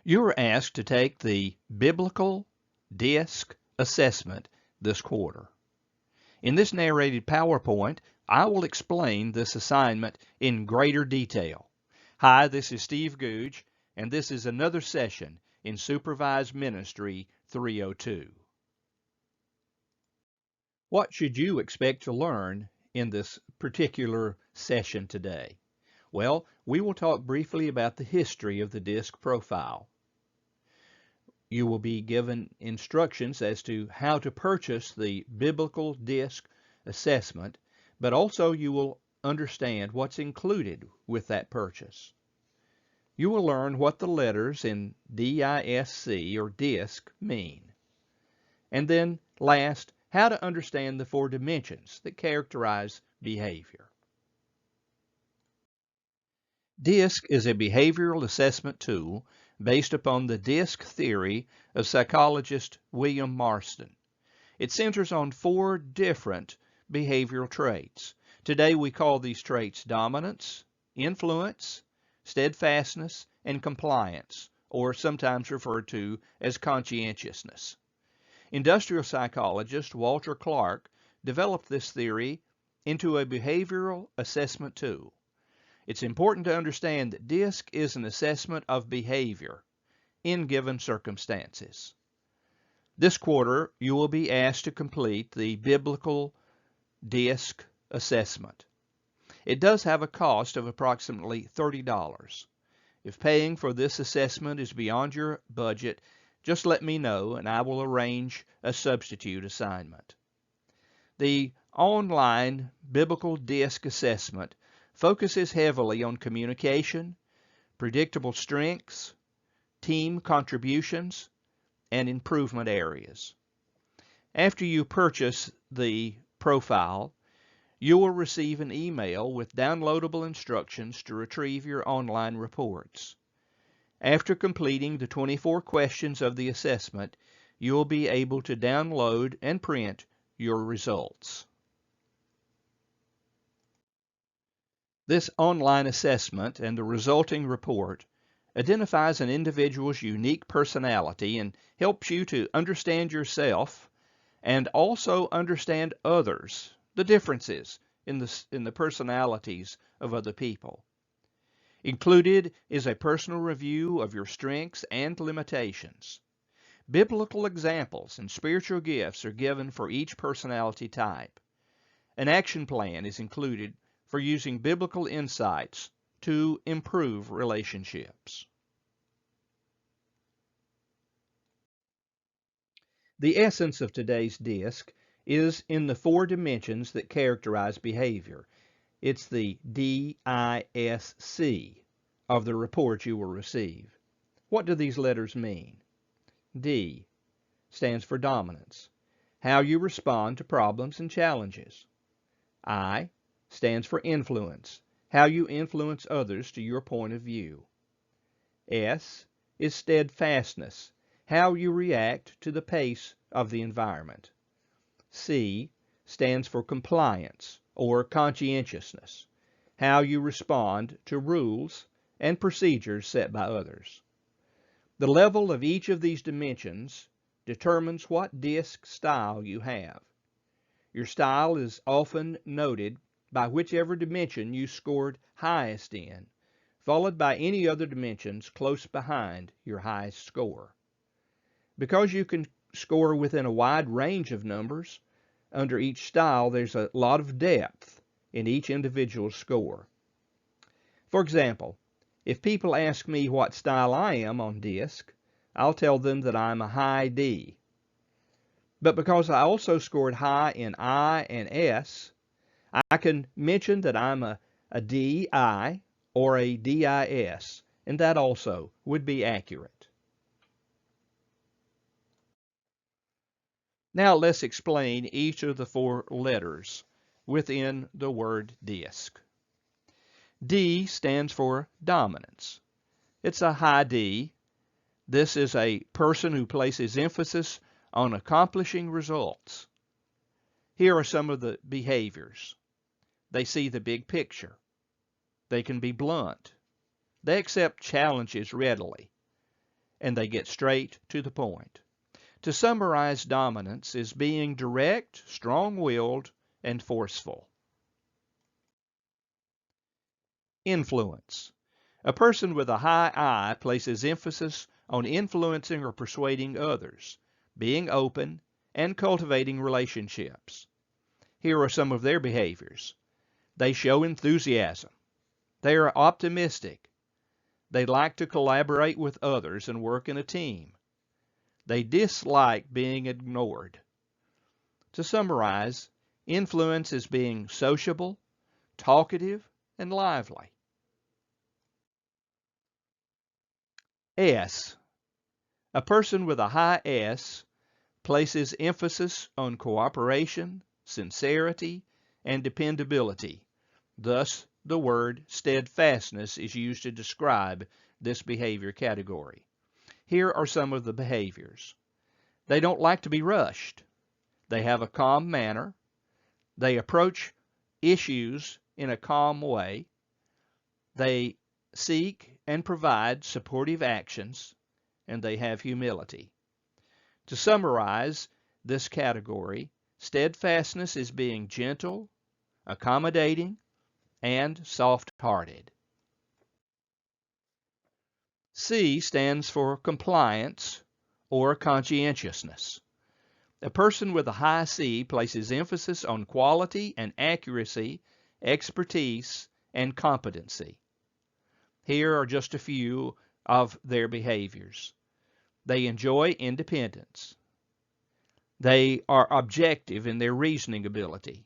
You are asked to take the Biblical DiSC assessment this quarter. In this narrated PowerPoint, I will explain this assignment in greater detail. Hi, this is Steve Googe, and this is another session in Supervised Ministry 302. What should you expect to learn in this particular session today? Well, we will talk briefly about the history of the DiSC profile. You will be given instructions as to how to purchase the Biblical DiSC assessment, but also you will understand what's included with that purchase. You will learn what the letters in DISC or DiSC mean. And then last, how to understand the 4 dimensions that characterize behavior. DiSC is a behavioral assessment tool based upon the DiSC theory of psychologist William Marston. It centers on 4 different behavioral traits. Today we call these traits dominance, influence, steadfastness, and compliance, or sometimes referred to as conscientiousness. Industrial psychologist Walter Clark developed this theory into a behavioral assessment tool. It's important to understand that DiSC is an assessment of behavior in given circumstances. This quarter, you will be asked to complete the Biblical DiSC assessment. It does have a cost of approximately $30. If paying for this assessment is beyond your budget, just let me know and I will arrange a substitute assignment. The online Biblical DiSC assessment focuses heavily on communication, predictable strengths, team contributions, and improvement areas. After you purchase the profile, you will receive an email with downloadable instructions to retrieve your online reports. After completing the 24 questions of the assessment, you will be able to download and print your results. This online assessment and the resulting report identifies an individual's unique personality and helps you to understand yourself and also understand others, the differences in the personalities of other people. Included is a personal review of your strengths and limitations. Biblical examples and spiritual gifts are given for each personality type. An action plan is included for using biblical insights to improve relationships. The essence of today's DiSC is in the 4 dimensions that characterize behavior. It's the DISC of the report you will receive. What do these letters mean? D stands for dominance, how you respond to problems and challenges. I stands for influence, how you influence others to your point of view. S is steadfastness, how you react to the pace of the environment. C stands for compliance or conscientiousness, how you respond to rules and procedures set by others. The level of each of these dimensions determines what DiSC style you have. Your style is often noted by whichever dimension you scored highest in, followed by any other dimensions close behind your highest score. Because you can score within a wide range of numbers, under each style there's a lot of depth in each individual score. For example, if people ask me what style I am on DiSC, I'll tell them that I'm a high D. But because I also scored high in I and S, I can mention that I'm a DI or a DIS, and that also would be accurate. Now let's explain each of the 4 letters within the word DiSC. D stands for dominance. It's a high D. This is a person who places emphasis on accomplishing results. Here are some of the behaviors. They see the big picture. They can be blunt. They accept challenges readily. and they get straight to the point. To summarize, dominance is being direct, strong-willed, and forceful. Influence. A person with a high I places emphasis on influencing or persuading others, being open, and cultivating relationships. Here are some of their behaviors. They show enthusiasm. They are optimistic. They like to collaborate with others and work in a team. They dislike being ignored. To summarize, influence is being sociable, talkative, and lively. S. A person with a high S places emphasis on cooperation, sincerity, and dependability. Thus, the word steadfastness is used to describe this behavior category. Here are some of the behaviors. They don't like to be rushed. They have a calm manner. They approach issues in a calm way. They seek and provide supportive actions, and they have humility. To summarize this category, steadfastness is being gentle, accommodating, and soft-hearted. C stands for compliance or conscientiousness. A person with a high C places emphasis on quality and accuracy, expertise, and competency. Here are just a few of their behaviors. They enjoy independence. They are objective in their reasoning ability.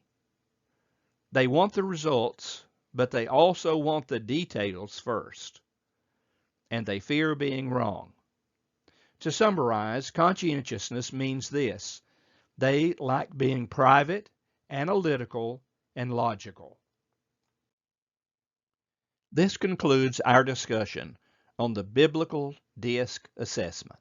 They want the results, but they also want the details first. And they fear being wrong. To summarize, conscientiousness means this: they like being private, analytical, and logical. This concludes our discussion on the biblical DiSC assessment.